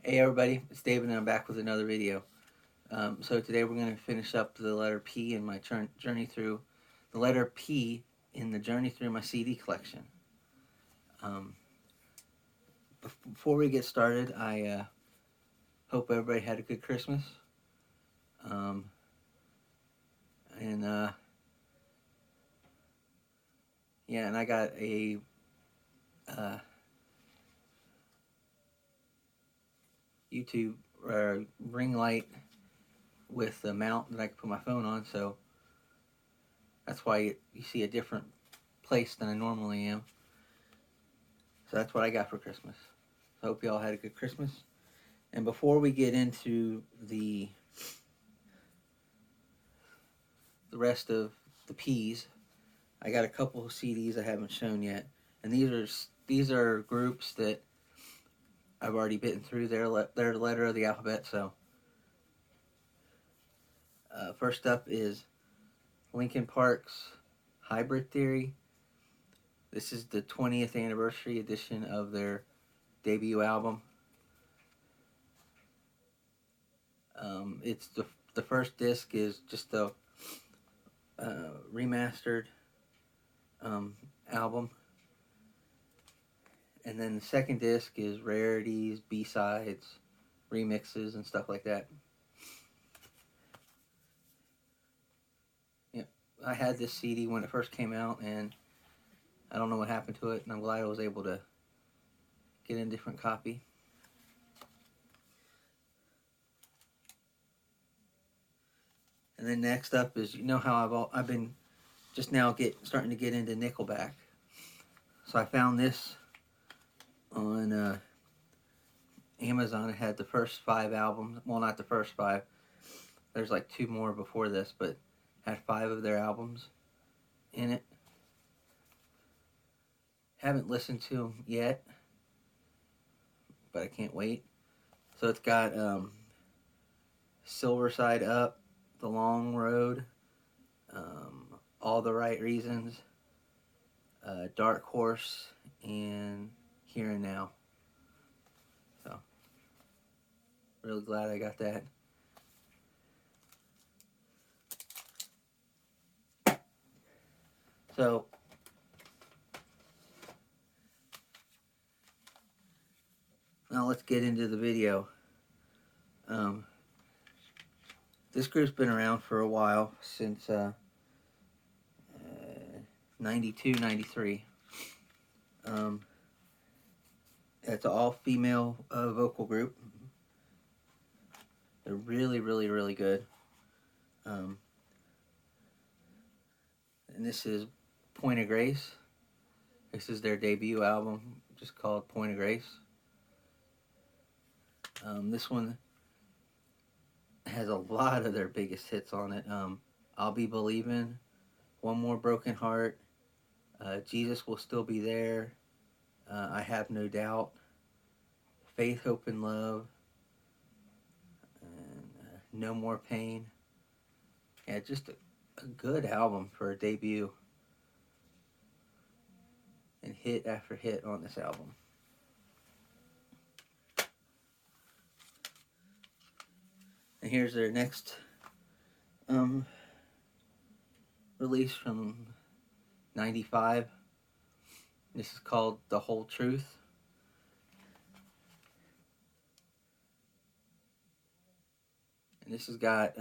Hey everybody, it's David and I'm back with another video. So today we're going to finish up the letter P in my journey through the letter P in the journey through my CD collection. Um, Before we get started, I hope everybody had a good Christmas. Um, and yeah, and I got a YouTube ring light with a mount that I can put my phone on, so that's why you see a different place than I normally am. So that's what I got for Christmas. So I hope you all had a good Christmas. And before we get into the rest of the P's, I got a couple of CDs I haven't shown yet, and these are groups that I've already bitten through their letter of the alphabet. So first up is Linkin Park's Hybrid Theory. This is the 20th anniversary edition of their debut album. It's the first disc is just a remastered album, and then the second disc is rarities, B-sides, remixes, and stuff like that. Yeah, I had this CD when it first came out, and I don't know what happened to it, and I'm glad I was able to get a different copy. And then next up is, you know how I've been just now starting to get into Nickelback. So I found this on Amazon. It had the first 5 albums. Well, not the first 5. There's like 2 more before this, but had 5 of their albums in it. Haven't listened to them yet, but I can't wait. So it's got Silver Side Up, The Long Road, All the Right Reasons, Dark Horse, and Here and Now. So really glad I got that. So now let's get into the video. This group's been around for a while, since 92, 93. It's an all-female vocal group. They're really, really, really good. And this is Point of Grace. This is their debut album, just called Point of Grace. This one has a lot of their biggest hits on it. I'll Be Believing, One More Broken Heart, Jesus Will Still Be There, I Have No Doubt, Faith, Hope, and Love, and No More Pain. Yeah, just a good album for a debut. And hit after hit on this album. And here's their next release from 95. This is called The Whole Truth. And this has got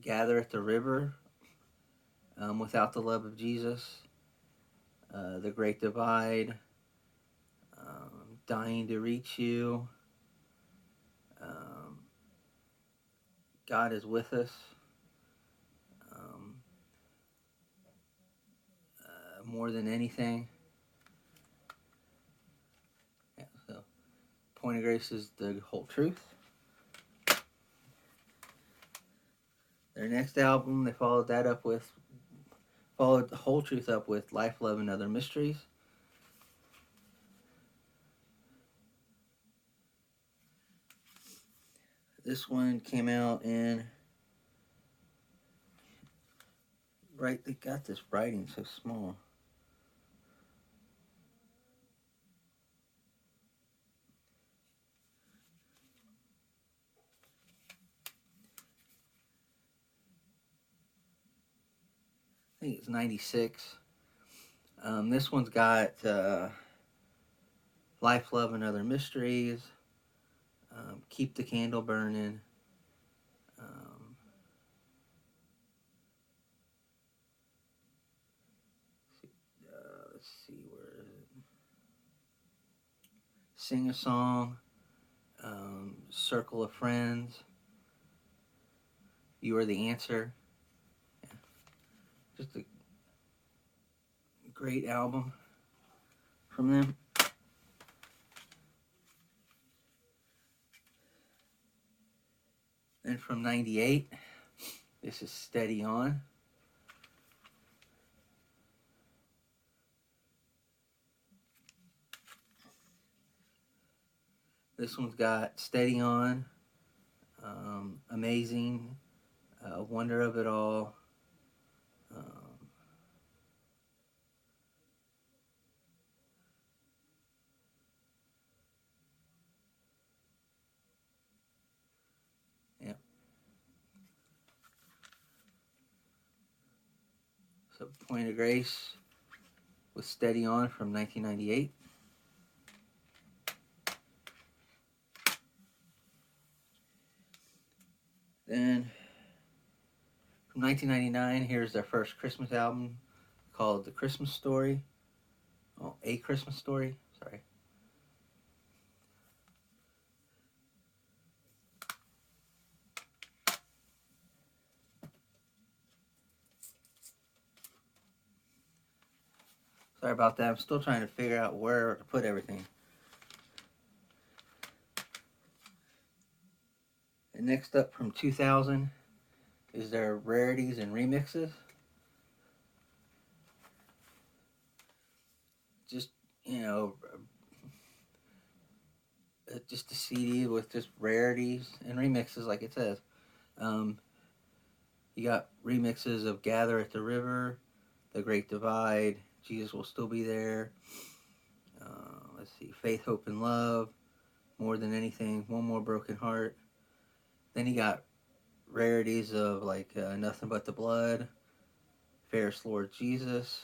Gather at the River, Without the Love of Jesus, The Great Divide, Dying to Reach You, God is With Us, More Than Anything. Yeah, so Point of Grace is The Whole Truth. Their next album, they followed The Whole Truth up with Life, Love, and Other Mysteries. This one came out in, right, they got this writing so small. think it's 96. This one's got Life, Love, and Other Mysteries, Keep the Candle Burning. Let's see, where is it? Sing a Song, Circle of Friends, You Are the Answer. Yeah. Just a great album from them. Then from 98, this is Steady On. This one's got Steady On, Amazing, Wonder of It All. Yeah. So Point of Grace with Steady On from 1998. Then from 1999, here's their first Christmas album called The Christmas Story. Oh, A Christmas Story. Sorry. Sorry about that. I'm still trying to figure out where to put everything. And next up from 2000 is their rarities and remixes. Just, you know, just a CD with just rarities and remixes, like it says. You got remixes of Gather at the River, The Great Divide, Jesus Will Still Be There. Let's see, Faith, Hope, and Love, More Than Anything, One More Broken Heart. Then you got rarities of like Nothing But the Blood, Fairest Lord Jesus,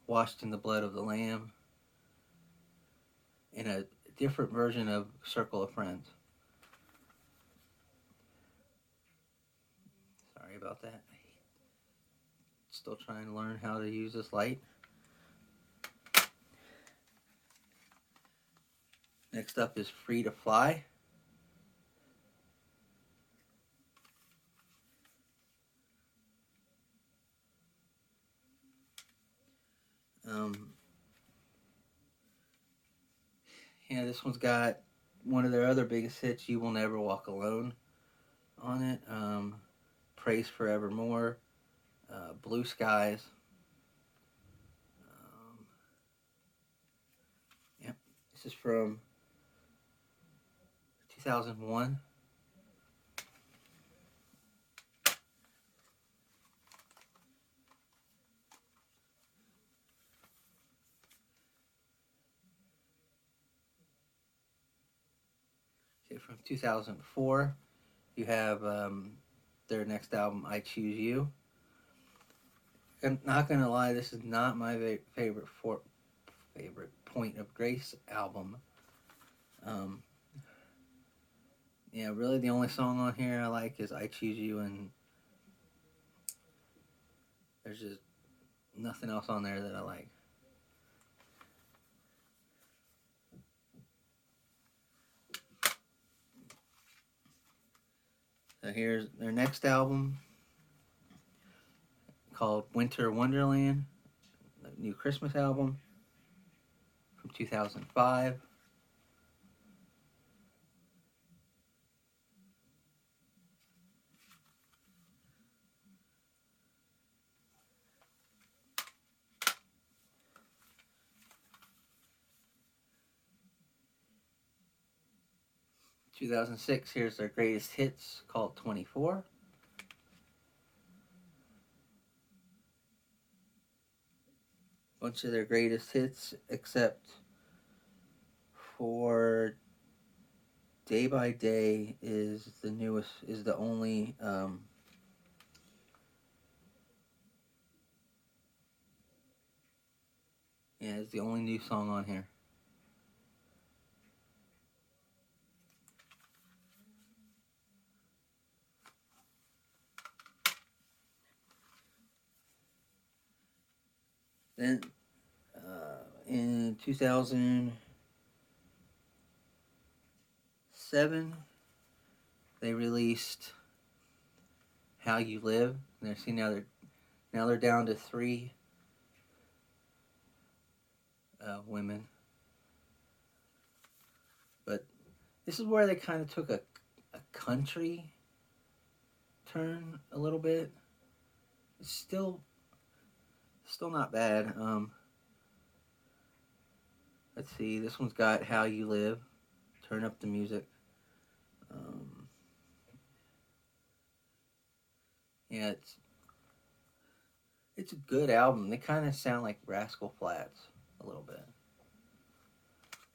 Washed in the Blood of the Lamb, and a different version of Circle of Friends. Sorry about that. Still trying to learn how to use this light. Next up is Free to Fly. Yeah, this one's got one of their other biggest hits, You Will Never Walk Alone, on it. Praise Forevermore, Blue Skies. Yep, this is from 2001. Okay, from 2004, you have their next album, I Choose You. I'm not gonna lie, this is not my favorite Point of Grace album. Yeah, really the only song on here I like is I Choose You, and there's just nothing else on there that I like. So here's their next album called Winter Wonderland, the new Christmas album from 2005. 2006, here's their greatest hits called 24. Bunch of their greatest hits, except for Day by Day is the newest, is the only Yeah, it's the only new song on here. Then in 2007, they released "How You Live." And now they're down to three women. But this is where they kind of took a country turn a little bit. It's still not bad. Let's see. This one's got "How You Live." Turn up the music. Um, yeah, it's a good album. They kind of sound like Rascal Flatts a little bit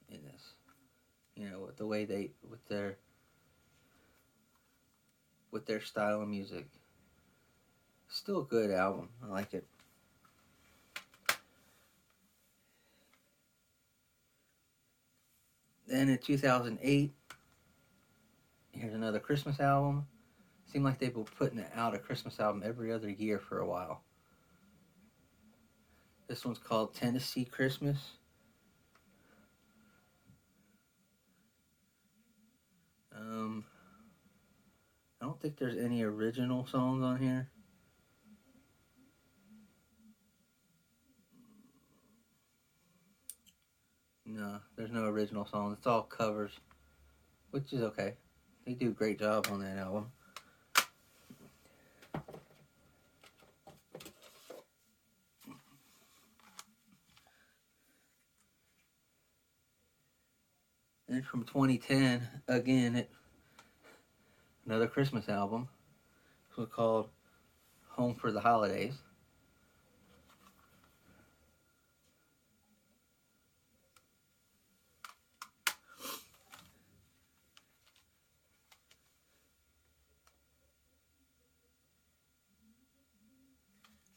in this. With the way they with their style of music. Still a good album. I like it. Then in 2008, here's another Christmas album. Seemed like they were putting out a Christmas album every other year for a while. This one's called Tennessee Christmas. Um, I don't think there's any original songs on here. No, there's no original songs. It's all covers, which is okay. They do a great job on that album. And from 2010, again, another Christmas album. This was called Home for the Holidays.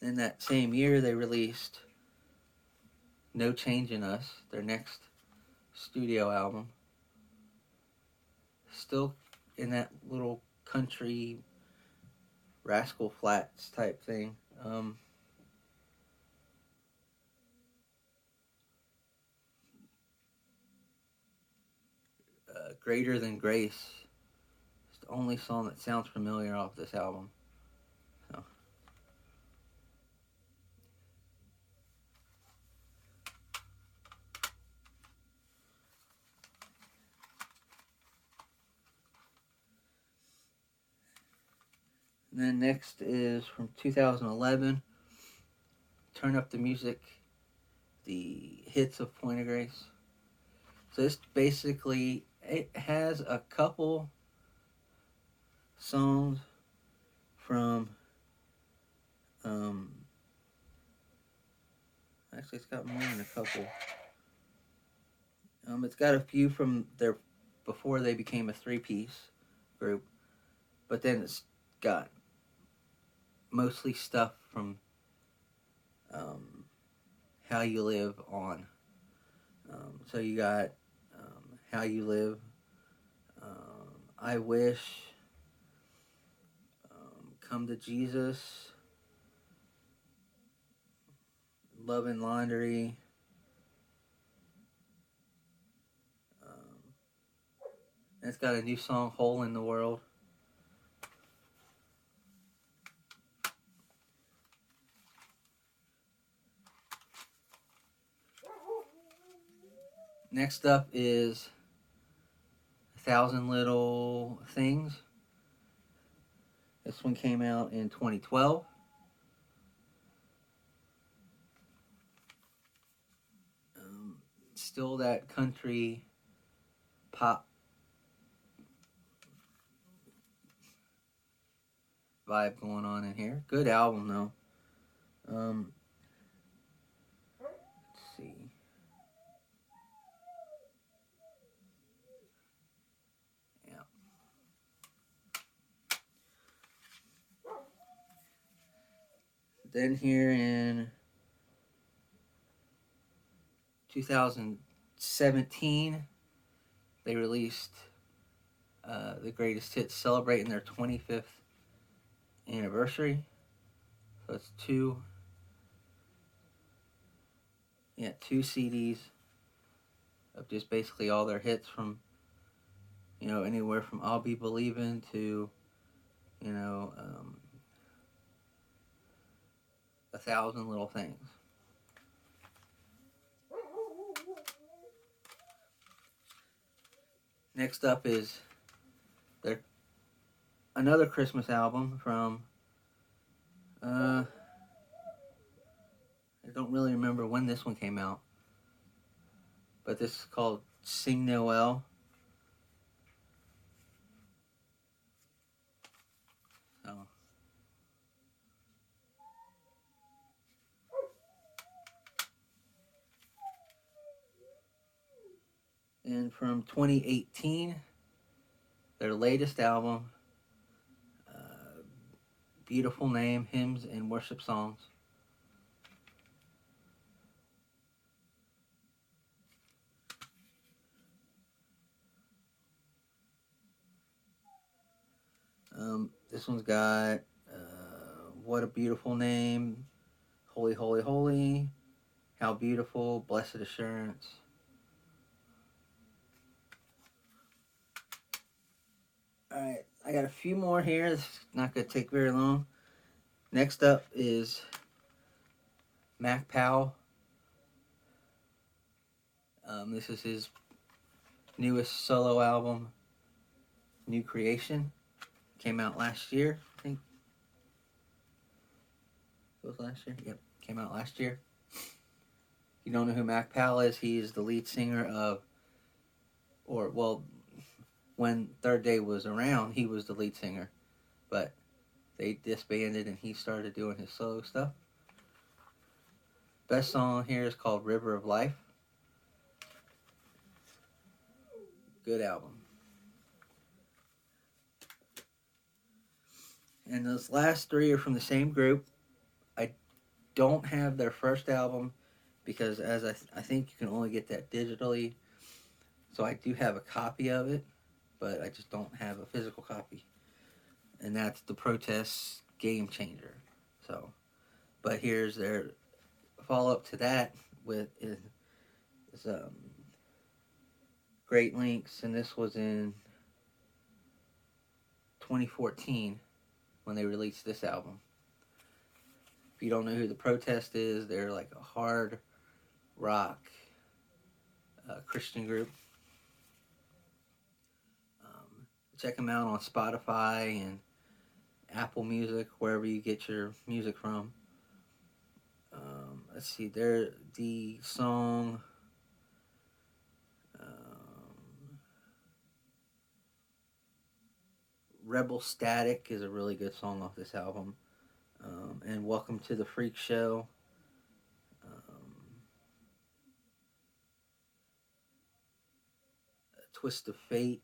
Then that same year, they released No Change in Us, their next studio album. Still in that little country Rascal Flatts type thing. Greater Than Grace. It's the only song that sounds familiar off this album. So. And then next is from 2011, Turn Up the Music, the hits of Point of Grace. So this basically, it has a couple songs from, actually it's got more than a couple. It's got a few from their, before they became a three-piece group, but then it's got mostly stuff from How You Live on. So you got How You Live, I Wish, Come to Jesus, Love and Laundry. And it's got a new song, Hole in the World. Next up is A Thousand Little Things. This one came out in 2012. Still that country pop vibe going on in here. Good album though. Let's see. Yeah. Then here in 2017, they released the greatest hits celebrating their 25th anniversary. So it's two CDs of just basically all their hits from, anywhere from I'll Be Believing to, 1,000 Little Things. Next up is their another Christmas album from I don't really remember when this one came out, but this is called Sing Noel. So, and from 2018, their latest album, Beautiful Name, Hymns and Worship Songs. This one's got What a Beautiful Name, Holy, Holy, Holy, How Beautiful, Blessed Assurance. Alright, I got a few more here. This is not going to take very long. Next up is Mac Powell. This is his newest solo album, New Creation. Came out last year, I think. It was last year? Yep, came out last year. If you don't know who Mac Powell is, he is the lead singer of, when Third Day was around, he was the lead singer. But they disbanded and he started doing his solo stuff. Best song here is called River of Life. Good album. And those last three are from the same group. I don't have their first album because as I think you can only get that digitally. So I do have a copy of it, but I just don't have a physical copy. And that's The Protest Game Changer. So, but here's their follow-up to that with is Great Links, and this was in 2014 when they released this album. If you don't know who The Protest is, they're like a hard rock Christian group. Check them out on Spotify and Apple Music, wherever you get your music from. Let's see, the song Rebel Static is a really good song off this album. And Welcome to the Freak Show. Twist of Fate,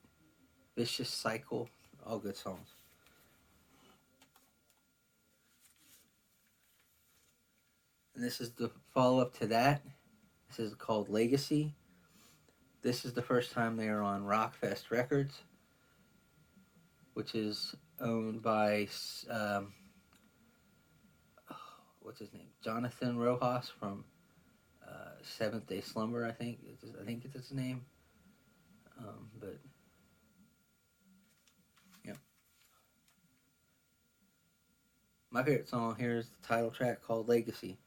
Vicious Cycle, all good songs. And this is the follow-up to that. This is called Legacy. This is the first time they are on Rockfest Records, which is owned by what's his name? Jonathan Rojas from Seventh Day Slumber. I think it's his name. But yeah, my favorite song here is the title track called Legacy.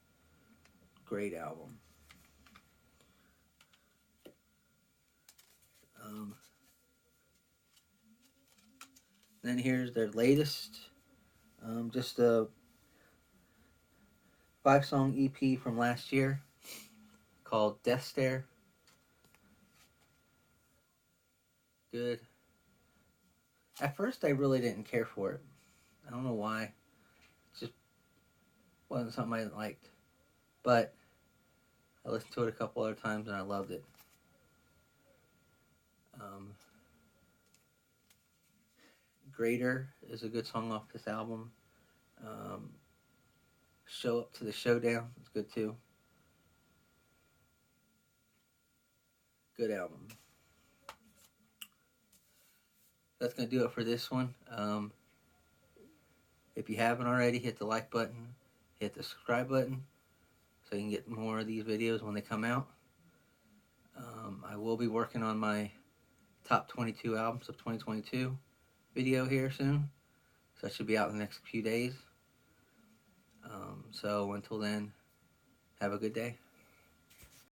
Great album. Then here's their latest, just a 5-song EP from last year called Death Stare. Good. At first, I really didn't care for it. I don't know why. It just wasn't something I liked. But I listened to it a couple other times and I loved it. Greater is a good song off this album. Show Up to the Showdown is good too. good album. That's going to do it for this one. If you haven't already, hit the like button, hit the subscribe button, so you can get more of these videos when they come out. I will be working on my top 22 albums of 2022 video here soon. So that should be out in the next few days. So until then, have a good day.